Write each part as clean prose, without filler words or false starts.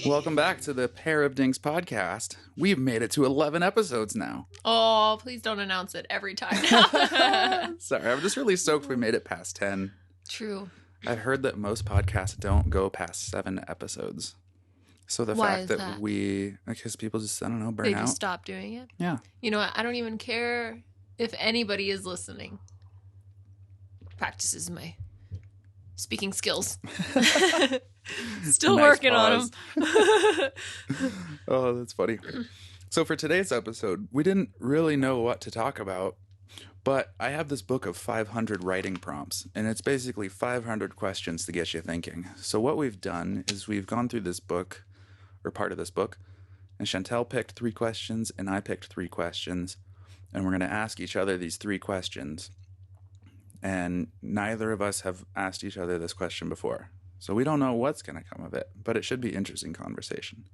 Welcome back to the Pair of Dinks podcast. We've made it to 11 episodes now. Oh, please don't announce it every time. Sorry, I'm just really stoked we made it past 10. True. I've heard that most podcasts don't go past 7 episodes. So the Why fact is that that? because people just, I don't know, burn They out. just stop doing it. Yeah. You know what? I don't even care if anybody is listening. Practices my speaking skills. Still Nice working pause. on them. Oh, that's funny. So for today's episode, we didn't really know what to talk about, but I have this book of 500 writing prompts, and it's basically 500 questions to get you thinking. So what we've done is we've gone through this book, or part of this book, and Chantel picked 3 questions, and I picked 3 questions, and we're going to ask each other these 3 questions. And neither of us have asked each other this question before. So we don't know what's going to come of it, but it should be interesting conversation.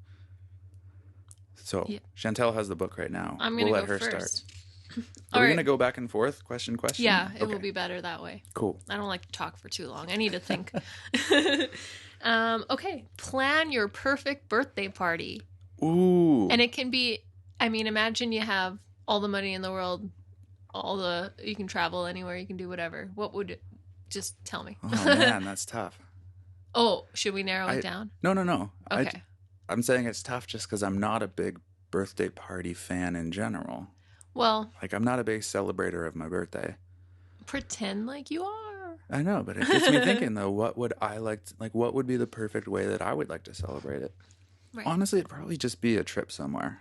So Yeah. Chantel has the book right now. I'm going to We'll go let her first. start. All Are we right. going to go back and forth? Question? Yeah, it Okay. will be better that way. Cool. I don't like to talk for too long. I need to think. Okay. Plan your perfect birthday party. Ooh. And it can be, imagine you have all the money in the world, you can travel anywhere, you can do whatever. What would just tell me? Oh, man, that's tough. Oh, should we narrow it down? No. Okay. I'm saying it's tough just because I'm not a big birthday party fan in general. Well, Like, I'm not a big celebrator of my birthday. pretend like you are. I know, but it gets me thinking, though, what would I what would be the perfect way that I would like to celebrate it? Right. Honestly, it'd probably just be a trip somewhere.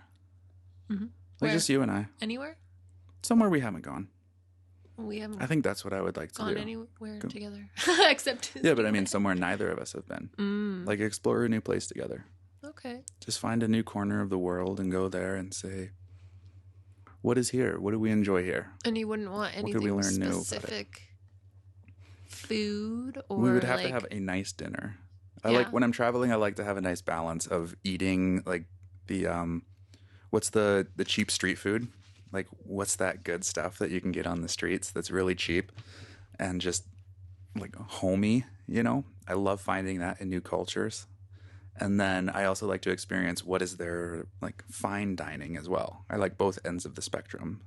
Mhm. Like, Where? just you and I. Anywhere? Somewhere we haven't gone. We haven't I think that's what I would like to gone do. anywhere together. Except Yeah, but I mean somewhere neither of us have been. Like, explore a new place together. Okay. Just find a new corner of the world and go there and say, what is here? What do we enjoy here? And you wouldn't want What could we anything learn new about it? specific food or We would have like, to have a nice dinner. Yeah. When I'm traveling, I like to have a nice balance of eating like the what's the cheap street food? Like, what's that good stuff that you can get on the streets that's really cheap and just like homey, you know? I love finding that in new cultures. And then I also like to experience what is their like fine dining as well. I like both ends of the spectrum.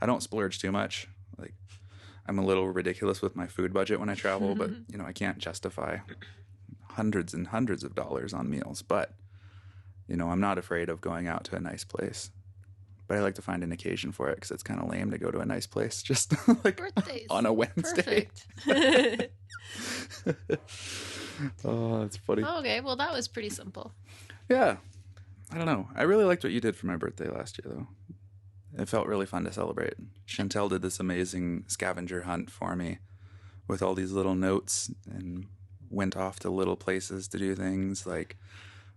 I don't splurge too much. Like, I'm a little ridiculous with my food budget when I travel, but I can't justify hundreds and hundreds of dollars on meals. But I'm not afraid of going out to a nice place. But I like to find an occasion for it because it's kind of lame to go to a nice place just like birthdays. on a Wednesday. Perfect. Oh, that's funny. Okay, well that was pretty simple. Yeah. I don't know. I really liked what you did for my birthday last year, though. It felt really fun to celebrate. Chantel did this amazing scavenger hunt for me with all these little notes and went off to little places to do things. Like,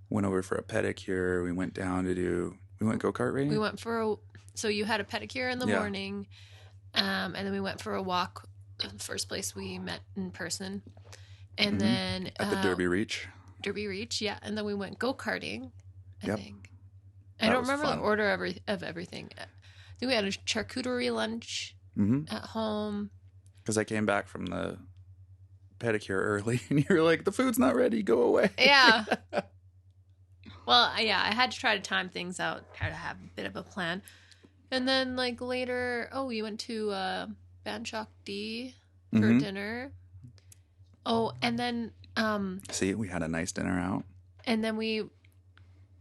went over for a pedicure. We went go-kart riding? We went so you had a pedicure in the morning, and then we went for a walk. The first place we met in person. And then At the Derby Reach. Derby Reach, yeah. And then we went go-karting, I Yep. think. I That don't was remember fun. the order of everything. I think we had a charcuterie lunch at home. Because I came back from the pedicure early, and you were like, the food's not ready, go away. Yeah. Well, yeah, I had to try to time things out, try to have a bit of a plan. And then, like, later, we went to Banchok D for dinner. Oh, and then... See, we had a nice dinner out. And then we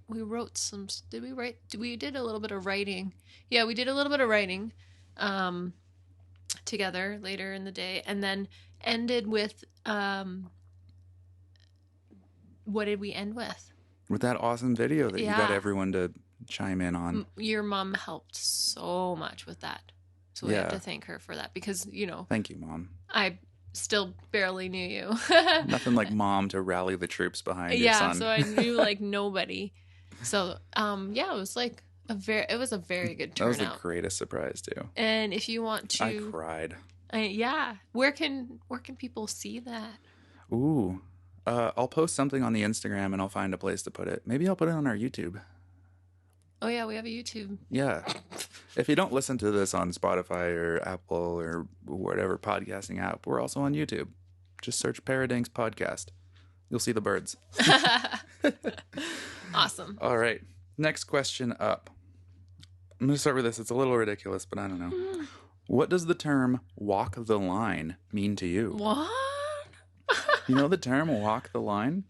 wrote some... Did we write? We did a little bit of writing. Yeah, we did a little bit of writing together later in the day. And then ended with... what did we end with? With that awesome video that you got Yeah. everyone to chime in on. Your mom helped so much with that. So we have to thank her for that because, Thank you, Mom. I still barely knew you. Nothing like Mom to rally the troops behind your son. So I knew like nobody. So, it was like it was a very good That was turnout. the greatest surprise too. And if you want to, I cried. where can people see that? Ooh. I'll post something on the Instagram and I'll find a place to put it. Maybe I'll put it on our YouTube. Oh yeah, we have a YouTube. Yeah. If you don't listen to this on Spotify or Apple or whatever podcasting app, we're also on YouTube. Just search Paradinks Podcast. You'll see the birds. Awesome. All right. Next question up. I'm going to start with this. It's a little ridiculous, but I don't know. What does the term walk the line mean to you? What? You know the term walk the line?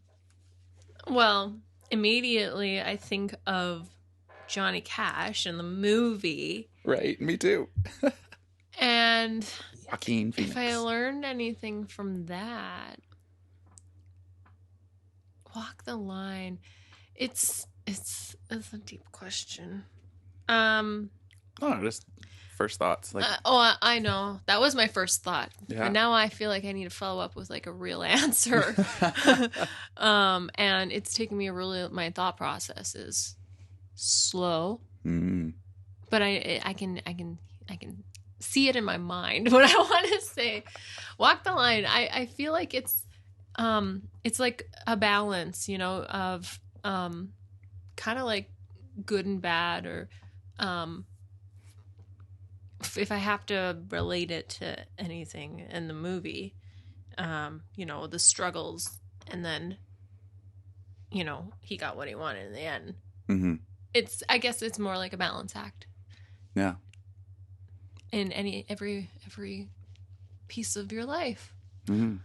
Well, immediately I think of Johnny Cash in the movie. Right, me too. And Joaquin Phoenix. if I learned anything from that, walk the line. It's a deep question. Oh, just first thoughts. Like, I know. That was my first thought. Yeah. But now I feel like I need to follow up with like a real answer. And it's taking me my thought process is slow. But I can see it in my mind what I want to say. Walk the line. I feel like it's like a balance, of kind of like good and bad, or if I have to relate it to anything in the movie, the struggles, and then he got what he wanted in the end. Mm-hmm. I guess it's more like a balance act. Yeah. In every piece of your life. Mm-hmm.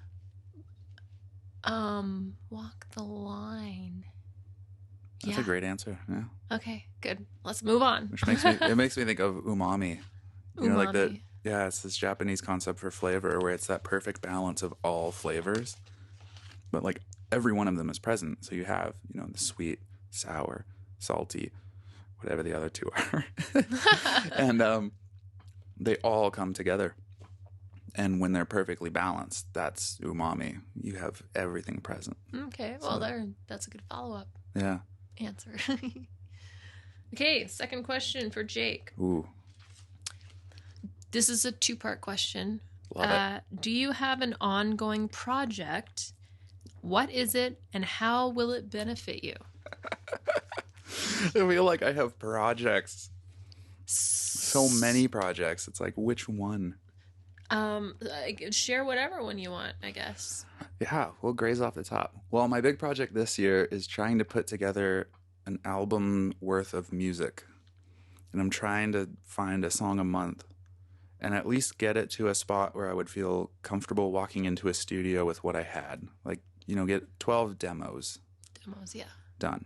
Walk the line. That's a great answer. Yeah. Okay, good. Let's move on. Which makes me think of umami. You know, like Umami. it's this Japanese concept for flavor where it's that perfect balance of all flavors. But like every one of them is present. So you have, the sweet, sour, salty, whatever the other two are. And they all come together. And when they're perfectly balanced, that's umami. You have everything present. Okay, well, that's a good follow-up Yeah. answer. Okay, second question for Jake. Ooh. This is a two-part question. Love it. Do you have an ongoing project? What is it, and how will it benefit you? I feel like I have projects. So many projects. It's like, which one? Share whatever one you want, I guess. Yeah, we'll graze off the top. Well, my big project this year is trying to put together an album worth of music. And I'm trying to find a song a month and at least get it to a spot where I would feel comfortable walking into a studio with what I had. Like, get 12 demos. Demos, yeah. Done.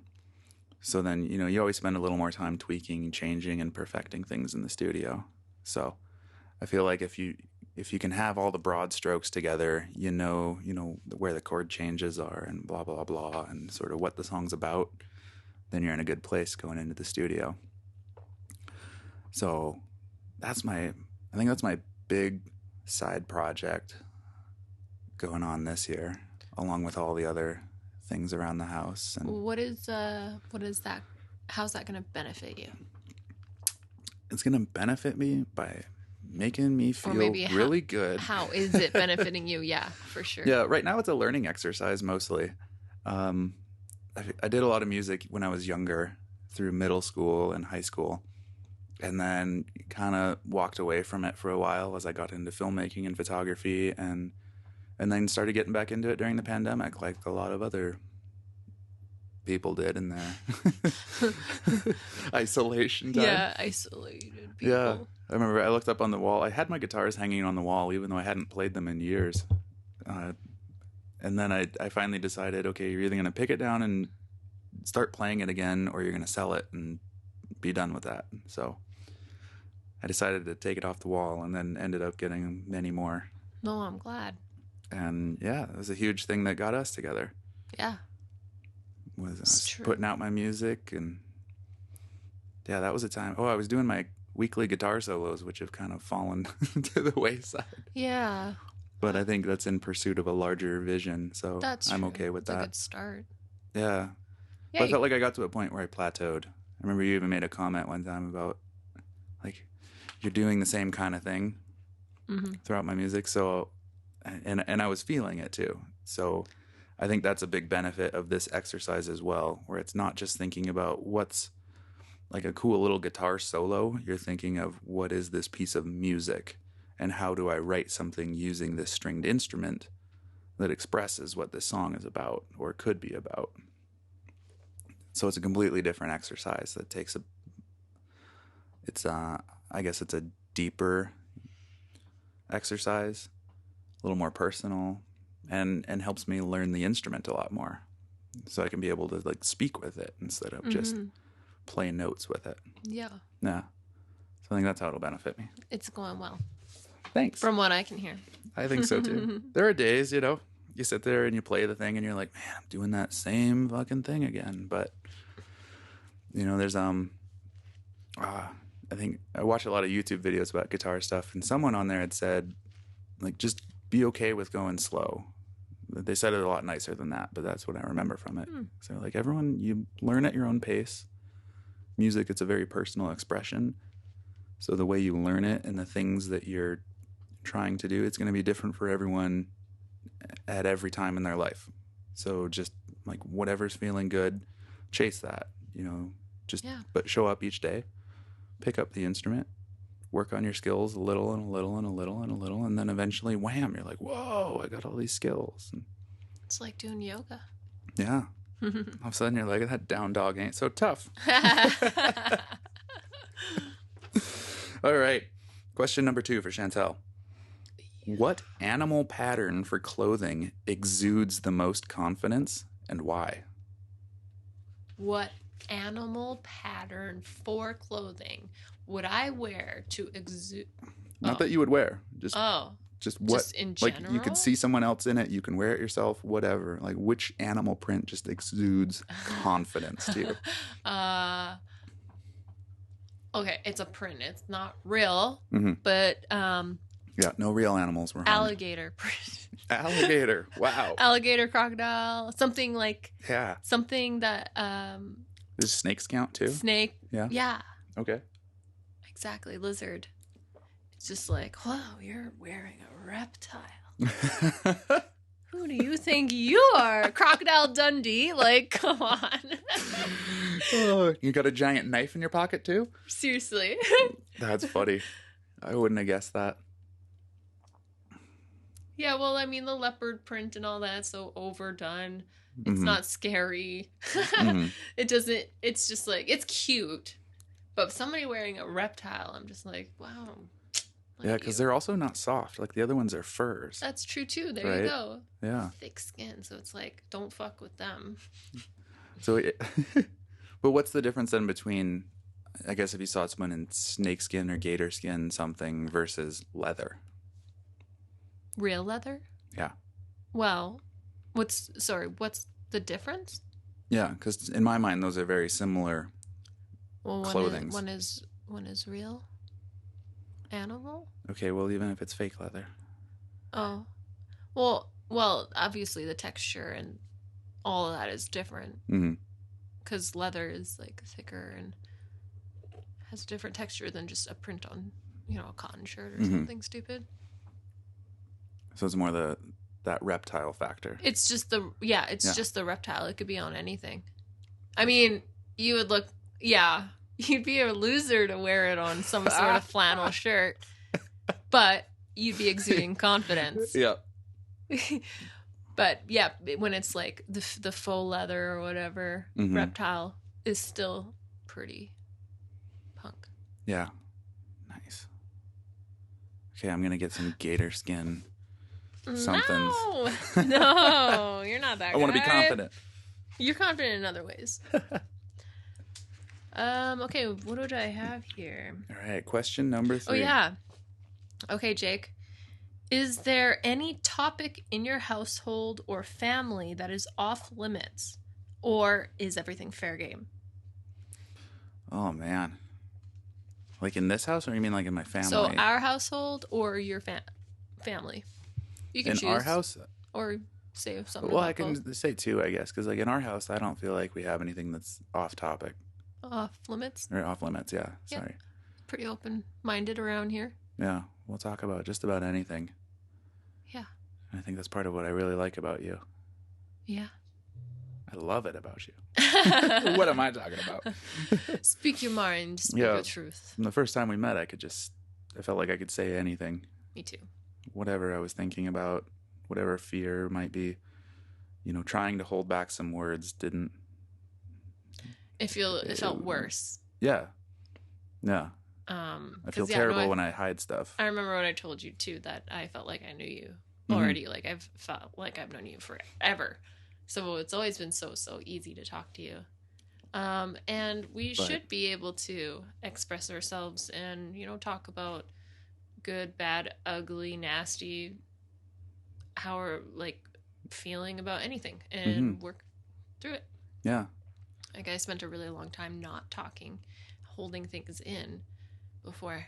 So then, you always spend a little more time tweaking, changing, and perfecting things in the studio. So I feel like if you can have all the broad strokes together, where the chord changes are and blah, blah, blah, and sort of what the song's about, then you're in a good place going into the studio. So I think that's my big side project going on this year, along with all the other things around the house. And what is that? How's that going to benefit you? It's going to benefit me by making me feel really good. How is it benefiting you? Yeah, for sure. Yeah, right now it's a learning exercise mostly. I did a lot of music when I was younger, through middle school and high school, and then kind of walked away from it for a while as I got into filmmaking and photography, and then started getting back into it during the pandemic, like a lot of other people did in their isolation time. Yeah, isolated people. Yeah. I remember I looked up on the wall. I had my guitars hanging on the wall, even though I hadn't played them in years. And then I finally decided, okay, you're either going to pick it down and start playing it again, or you're going to sell it and be done with that. So I decided to take it off the wall, and then ended up getting many more. No, I'm glad. And yeah, it was a huge thing that got us together. Yeah. Was putting out my music, and yeah, that was a time. Oh, I was doing my weekly guitar solos, which have kind of fallen to the wayside. Yeah. But I think that's in pursuit of a larger vision, so I'm okay with that. That's a good start. Yeah. But I felt like I got to a point where I plateaued. I remember you even made a comment one time about, like, you're doing the same kind of thing throughout my music. So, and I was feeling it too. So I think that's a big benefit of this exercise as well, where it's not just thinking about what's like a cool little guitar solo. You're thinking of what is this piece of music, and how do I write something using this stringed instrument that expresses what this song is about or could be about. So it's a completely different exercise that takes a, it's, I guess it's a deeper exercise, a little more personal, and helps me learn the instrument a lot more. So I can be able to like speak with it instead of just play notes with it. Yeah. Yeah. So I think that's how it'll benefit me. It's going well. Thanks. From what I can hear. I think so too. There are days, you know, you sit there and you play the thing and you're like, man, I'm doing that same fucking thing again. But, you know, there's, I think I watch a lot of YouTube videos about guitar stuff, and someone on there had said, like, just be okay with going slow. They said it a lot nicer than that, but that's what I remember from it. So, like, everyone, you learn at your own pace. Music, it's a very personal expression. So the way you learn it and the things that you're trying to do, it's going to be different for everyone at every time in their life. So just, like, whatever's feeling good, chase that, you know, just, but show up each day, pick up the instrument, work on your skills a little and a little and a little and a little, and then eventually, wham, you're like, whoa, I got all these skills. And it's like doing yoga. yeah. All of a sudden, you're like, that down dog ain't so tough. All right. Question number 2 for Chantel. What animal pattern for clothing exudes the most confidence, and why? What animal pattern for clothing would I wear to exude? Not that you would wear. Just what? Just in general? Like, you could see someone else in it. You can wear it yourself. Whatever. Like, which animal print just exudes confidence to you? Okay, it's a print. It's not real, but yeah, no real animals were harmed. Alligator print. Alligator. Wow. Alligator, crocodile, something like something that Does snakes count too? Snake. Yeah. Okay. Exactly. Lizard. It's just like, whoa, you're wearing a reptile. Who do you think you are? Crocodile Dundee? Like, come on. Oh, you got a giant knife in your pocket too? Seriously. That's funny. I wouldn't have guessed that. Yeah, well, I mean, the leopard print and all that, so overdone. It's not scary. It doesn't, it's just like, it's cute. But somebody wearing a reptile, I'm just like, wow. Yeah, because they're also not soft. Like, the other ones are furs. That's true, too. There you go. Yeah. Thick skin, so it's like, don't fuck with them. So, but what's the difference then between, I guess, if you saw someone in snake skin or gator skin something versus leather? Real leather? Yeah. Well, what's the difference? Yeah, because in my mind, those are very similar clothing. One is real animal. Okay, well, even if it's fake leather. Oh, well, obviously the texture and all of that is different. Because leather is like thicker and has a different texture than just a print on, a cotton shirt or something stupid. So it's more that reptile factor. It's just just the reptile. It could be on anything. I mean, you would look, you'd be a loser to wear it on some sort of flannel shirt, but you'd be exuding confidence. Yeah. But yeah, when it's like the faux leather or whatever, reptile is still pretty punk. Yeah. Nice. Okay, I'm going to get some gator skin. Something. No, you're not that. I want to be confident. You're confident in other ways. Okay, what do I have here? All right, question number 3. Oh yeah. Okay, Jake. Is there any topic in your household or family that is off limits, or is everything fair game? Oh man. Like in this house, or you mean like in my family? So our household or your family? You can choose. In our house? Or say something. Well, I can say 2, I guess, because like in our house, I don't feel like we have anything that's off topic. Off limits? Or off limits, yeah. Sorry. Pretty open-minded around here. Yeah, we'll talk about just about anything. Yeah. And I think that's part of what I really like about you. Yeah. I love it about you. What am I talking about? Speak your mind. Speak your truth. From the first time we met, I felt like I could say anything. Me too. Whatever I was thinking about, whatever fear might be, trying to hold back some words didn't it felt worse. Yeah. Yeah. I feel 'Cause yeah, no, terrible when I hide stuff. I remember when I told you too that I felt like I knew you Mm-hmm. already. Like I've felt like I've known you forever. So it's always been so easy to talk to you. And we But- should be able to express ourselves and, you know, talk about good, bad, ugly, nasty, how we're like feeling about anything and work through it. Yeah. Like I spent a really long time not talking, holding things in before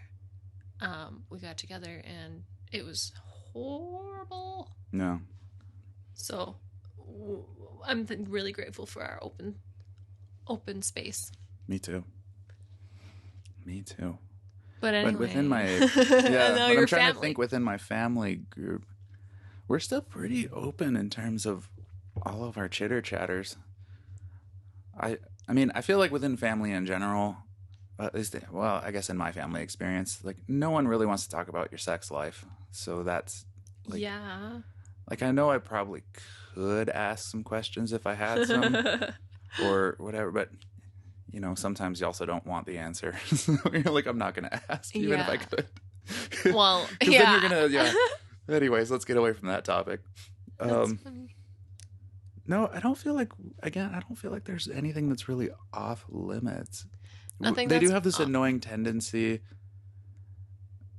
we got together, and it was horrible. No. So I'm really grateful for our open space. Me too. But anyway, But within my I yeah, know but your I'm trying to family. think within my family group, we're still pretty open in terms of all of our chitter chatters. I mean, I feel like within family in general, at least, well, I guess in my family experience, like no one really wants to talk about your sex life. So that's like, Yeah. like I know I probably could ask some questions if I had some or whatever, but you know, sometimes you also don't want the answer. So you're like, I'm not going to ask, even if I Yeah. could. Well, 'Cause yeah. then you're gonna, yeah. Anyways, let's get away from that topic. That's funny. No, I don't feel like, again, I don't feel like there's anything that's really off limits. Nothing They do that's have this off. annoying tendency.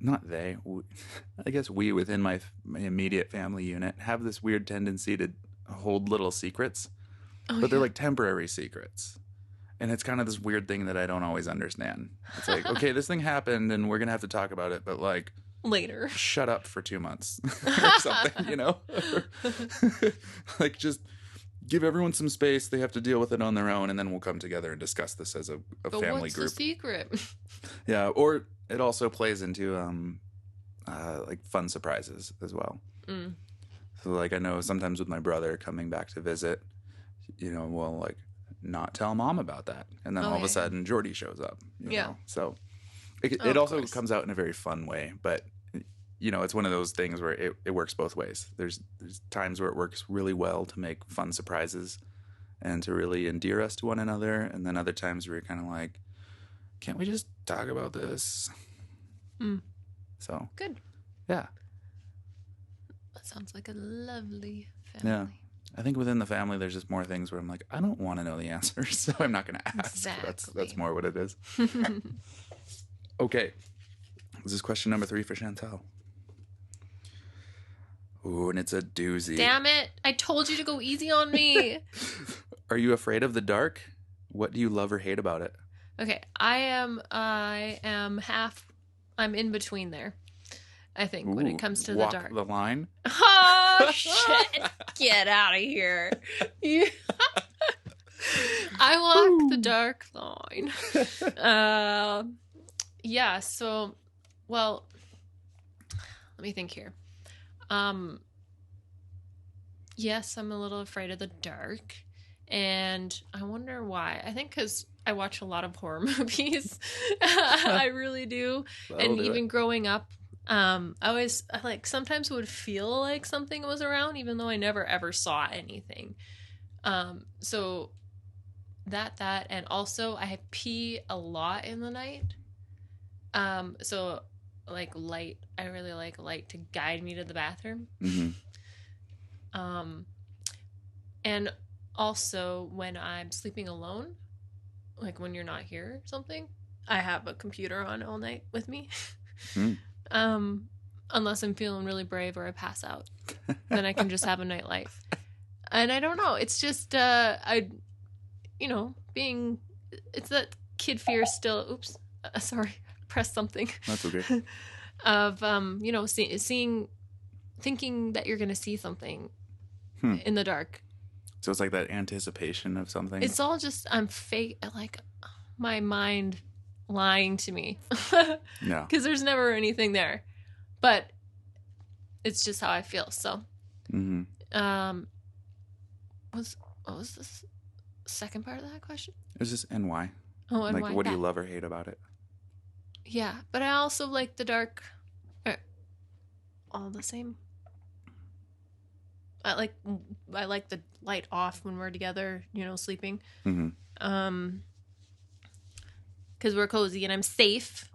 Not I guess we within my immediate family unit have this weird tendency to hold little secrets, but they're like temporary secrets. And it's kind of this weird thing that I don't always understand. It's like, okay, this thing happened and we're going to have to talk about it, but like later. shut up for 2 months or something, you know? Like just give everyone some space. They have to deal with it on their own, and then we'll come together and discuss this as a But family what's group. the secret? Yeah, or it also plays into like fun surprises as well. Mm. So like I know sometimes with my brother coming back to visit, you know, we'll like not tell mom about that, and then all of a sudden Jordy shows up. You know? So it also comes out in a very fun way, but you know, it's one of those things where it works both ways. There's times where it works really well to make fun surprises and to really endear us to one another, and then other times where you're kind of like, can't we just talk about this? So Good. Yeah. That sounds like a lovely family. Yeah. I think within the family, there's just more things where I'm like, I don't want to know the answers, so I'm not going to ask. Exactly. That's more what it is. Okay. This is question number 3 for Chantal. Ooh, and it's a doozy. Damn it. I told you to go easy on me. Are you afraid of the dark? What do you love or hate about it? Okay. I'm in between there. I think when it comes to the walk dark. the line? Oh, shit. Get out of here. I walk the dark line. Yeah, so, well, let me think here. Yes, I'm a little afraid of the dark, and I wonder why. I think because I watch a lot of horror movies. I really do. That'll And do even it. growing up, I always, like, sometimes would feel like something was around, even though I never ever saw anything. So that, and also I pee a lot in the night. So like light, I really like light to guide me to the bathroom. Mm-hmm. And also when I'm sleeping alone, like when you're not here or something, I have a computer on all night with me. Unless I'm feeling really brave or I pass out, then I can just have a nightlight. And I don't know, it's just, it's that kid fear still, oops, sorry, pressed something. That's okay. Of, thinking that you're going to see something in the dark. So it's like that anticipation of something. It's all just, I'm fake, like my mind lying to me. Yeah. Because there's never anything there. But it's just how I feel. So, Mm-hmm. what was the second part of that question? It was just and why? Oh, and like, why what do that? you love or hate about it? Yeah, but I also like the dark. All the same. I like the light off when we're together, sleeping. Mm-hmm. because we're cozy and I'm safe.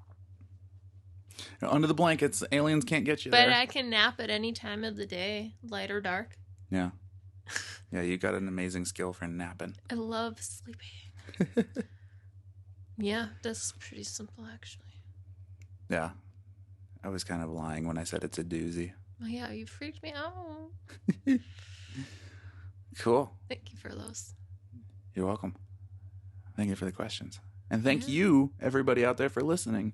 Under the blankets, aliens can't get you But there. I can nap at any time of the day, light or dark. Yeah. Yeah, you got an amazing skill for napping. I love sleeping. Yeah, that's pretty simple, actually. Yeah. I was kind of lying when I said it's a doozy. Oh, yeah, you freaked me out. Cool. Thank you for those. You're welcome. Thank you for the questions. And thank you, everybody out there, for listening.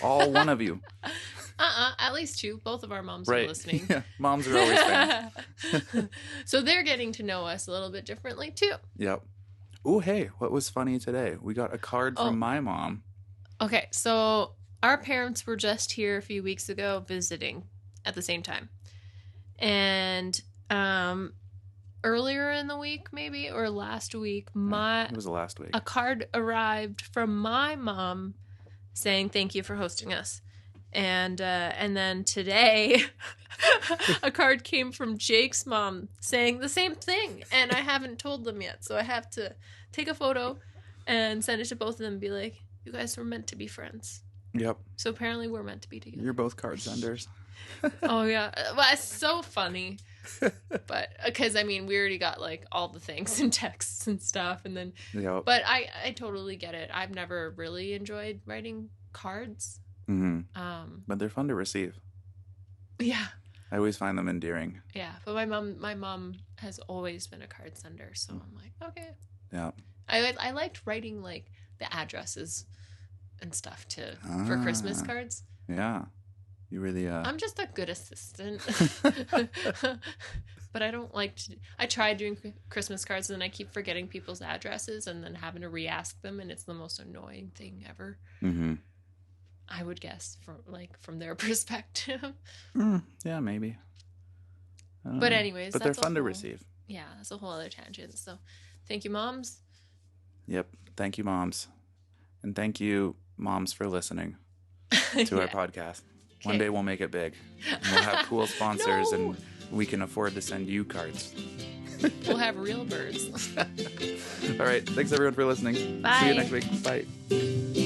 All one of you. At least two. Both of our moms are listening. Yeah, moms are always fans. So they're getting to know us a little bit differently, too. Yep. Oh, hey, what was funny today? We got a card from my mom. Okay, so our parents were just here a few weeks ago visiting at the same time. And earlier in the week, maybe, or last week, It was the last week. A card arrived from my mom saying thank you for hosting us. And then today, a card came from Jake's mom saying the same thing. And I haven't told them yet. So I have to take a photo and send it to both of them and be like, you guys were meant to be friends. Yep. So apparently we're meant to be together. You're both card senders. Oh, yeah. Well, it's so funny. But because, I mean, we already got like all the things and texts and stuff. And then, Yep. But I totally get it. I've never really enjoyed writing cards. Mm-hmm. But they're fun to receive. Yeah. I always find them endearing. Yeah, but my mom has always been a card sender, so I'm like, okay. Yeah. I liked writing like the addresses and stuff for Christmas cards. Yeah. You really I'm just a good assistant. But I don't like to. I tried doing Christmas cards and then I keep forgetting people's addresses and then having to re-ask them, and it's the most annoying thing ever. Mm-hmm. I would guess from their perspective. Yeah, maybe. But anyways, but they're fun to receive. Yeah, that's a whole other tangent. So, thank you, moms. Yep. Thank you, moms, and thank you, moms, for listening to our podcast. Okay. One day we'll make it big. And we'll have cool sponsors, and we can afford to send you cards. We'll have real birds. All right. Thanks everyone for listening. Bye. See you next week. Bye.